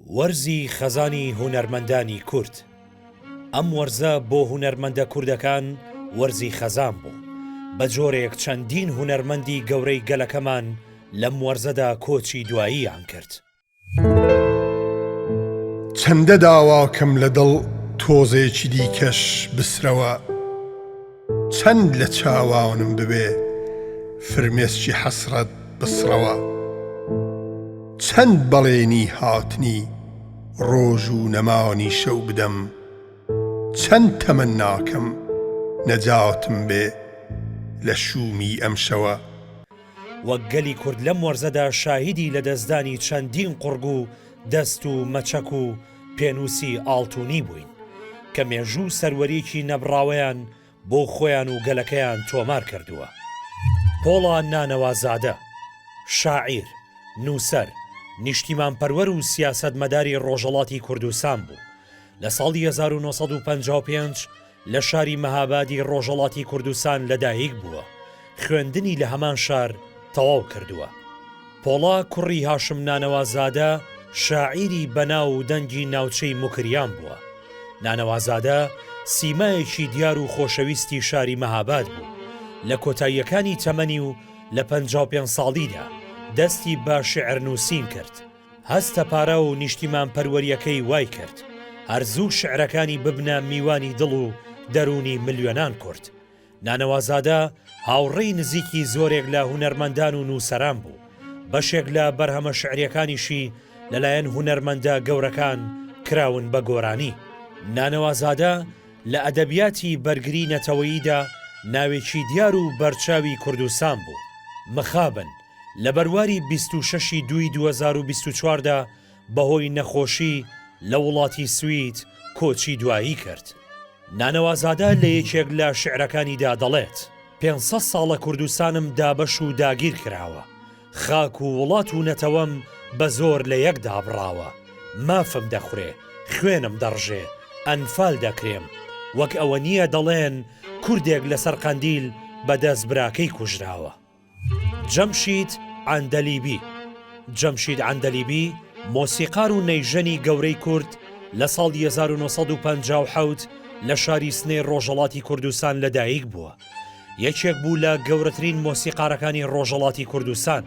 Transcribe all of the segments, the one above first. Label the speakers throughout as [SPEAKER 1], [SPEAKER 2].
[SPEAKER 1] وەرزی خەزانی هونەرمەندانی کورد. ئەم وەرزە بۆ هونەرمەندە کوردەکان وەرزی خەزان بوو. بە جۆرێک چەندین هونەرمەندی گەورەی گەلەکەمان لەم وەرزەدا کۆچی دواییان کرد.
[SPEAKER 2] چەندە داواکەم لە دڵ تۆزێکی دیکەش بسرەوە، چەند لە چاوانم ببێ فرمێسکی حەسرەت بسرەوە، چەند بەڵێنی هاتنی ڕۆژ و نەمانی شەو بدەم، چەند تەمەناکەم نەجاتم بێ لە شومی ئەم شەوە.
[SPEAKER 1] وەک گەلی کورد لەم وەرزەدا شاهیدی لە دەستدانی چەندین قوڕگ و دەست و مەچەک و پێنووسی ئاڵتوونی بووین کە مێژوو سەروەریکی نەبڕاوەیان بۆ خۆیان و گەلەکەیان تۆمار کردووە. پۆڵا نانەوازادە، شاعیر، نووسەر، نیشتیمانپەروەر و سیاسەتمەداری ڕۆژهەڵاتی کوردستان بوو. لە ساڵی 1955 لە شاری مەهابادی ڕۆژهەڵاتی کوردستان لەدایک بووە. خوێندنی لە هەمان شار تەواو کردووە. پۆڵا کوڕی هاشم نانەوازادە شاعیری بەناو و دەنگی ناوچەی موکریان بووە. نانەوازادە سیمایەکی دیار و خۆشەویستی شاری مەهاباد بوو. لە کۆتاییەکانی تەمەنی و لە 55 ساڵیدا دەستی بە شعرنووسین کرد. هەستە پارە و نیشتیمانپەروەریەکەی وای کرد هەرزوو شعرەکانی ببنە میوانی دڵ و دەرونی ملیۆنان کورد. نانەوازادە هاوڕێی نزیکی زۆرێک لە هونەرمەندان و نووسەران بوو. بەشێک لە بەرهەمە شعریەکانیشی لەلایەن هونەرمەندە گەورەکان کراون بە گۆرانی. نانەوازادە لە ئەدەبیاتی بەرگری نەتەوەییدا ناوێکی دیار و بەرچاوی کوردستان بوو. مخابن لە بەرواری 26 دوای 2024دا بەهۆی نەخۆشی لە وڵاتی سوید کۆچی دوایی کرد. نانەوازادە لە یەکێک لە شعرەکانیدا دەڵێت 500 ساڵە کوردستانم دابەش و داگیر کراوە، خاک و وڵات و نەتەوەم بە زۆر لە یەکدا بڕاوە، مافم دەخورێ خوێنم دەڕژێ ئەنفال دەکرێم، وەک ئەوە نییە دەڵێن کوردێک لەسەر قەندیل بەدەست براکەی کوژراوە. جەمشید عەندەلیبی. جەمشید عەندەلیبی مۆسیقار و نەیژەنی گەورەی کورد لە ساڵی 1957 لە شاری سنەی ڕۆژهەڵاتی کوردستان لەدایک بووە. یەکێک بوو لە گەورەترین مۆسیقارەکانی ڕۆژهەڵاتی کوردستان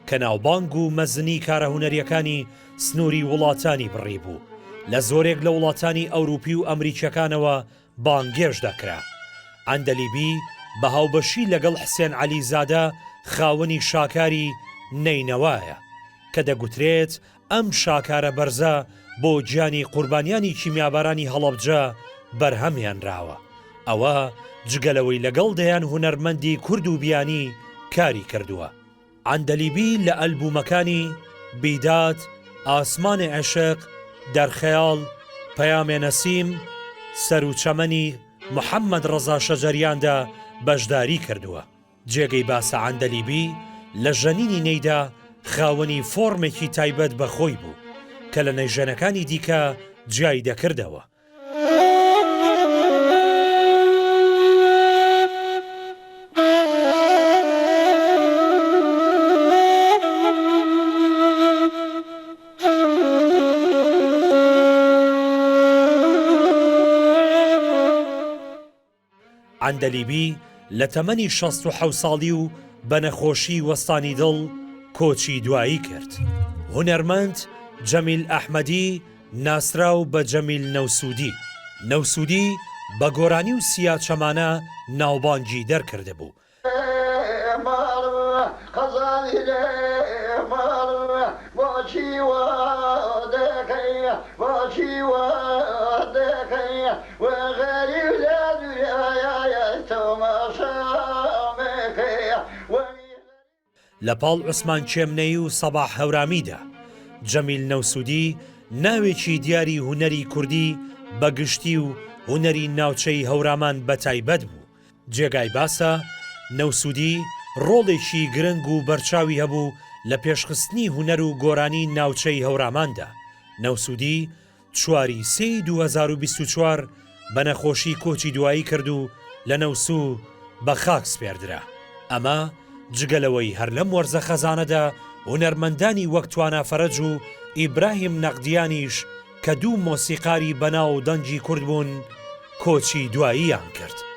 [SPEAKER 1] کە ناوبانگ و مەزنی کارە هونەریەکانی سنووری وڵاتانی بڕی بوو. لە زۆرێک لە وڵاتانی ئەوروپی و ئەمریکیەکانەوە بانگێژ دەکرا. عەندەلیبی بە هاوبەشی لەگەڵ حسێن عەلیزادە خاوەنی شاکاری نەینەوایە کە دەگوترێت ئەم شاکارە بەرزە بۆ گیانی قوربانیانی کیمیابارانی هەڵەبجە بەرهەمیان راوە. ئەوە جگەلەوەی لەگەڵ دەیان هونەرمەندی کورد و بیانی کاری کردووە. عەندەلیبی لە ئەلبومەکانی بیداد، ئاسمانی عێشق، دەرخەیاڵ، پەیامێ نەسیم، سەر و چەمەنی محەممەد ڕەزا شەجەریاندا بەشداری کردووە. جێگەی باسە عەندەلیبی لە ژەنینی نەیدا خاوەنی فۆرمێکی تایبەت بەخۆی بوو کە لە نەیژەنەکانی دیکە جیای دەکردەوە. عەندەلیبی لە تەمەنی 67 ساڵی و بە نەخۆشی وەستانی دڵ کۆچی دوایی کرد. هونەرمەند جەمیل ئەحمەدی ناسراو بە جەمیل نەوسوودی. نەوسوودی بە گۆرانی و سیاچەمانە ناوبانگی دەرکرده بوو. لە پاڵ عوسمان کێمنەی و سەباح هەورامیدا جەمیل نەوسوودی ناوێکی دیاری هونەری کوردی بەگشتی و هونەری ناوچەی هەورامان بەتایبەت بوو. جێگای باسە نەوسوودی ڕۆڵێکی گرنگ و بەرچاوی هەبوو لە پێشخستنی هونەر و گۆرانی ناوچەی هەوراماندا. نەوسوودی 4 سەی 2024 بە نەخۆشی کۆچی دوایی کرد و لە نەوسوو بە خاک سپێردرا. ئەمە جگەلەوەی هەر لەم وەرزە خەزانەدا هونەرمەندانی وەک توانە فەرەج و ئیبراهیم نەقدیانیش کە دوو مۆسیقاری بەناو دەنجی کورد بوون کۆچی دواییان کرد.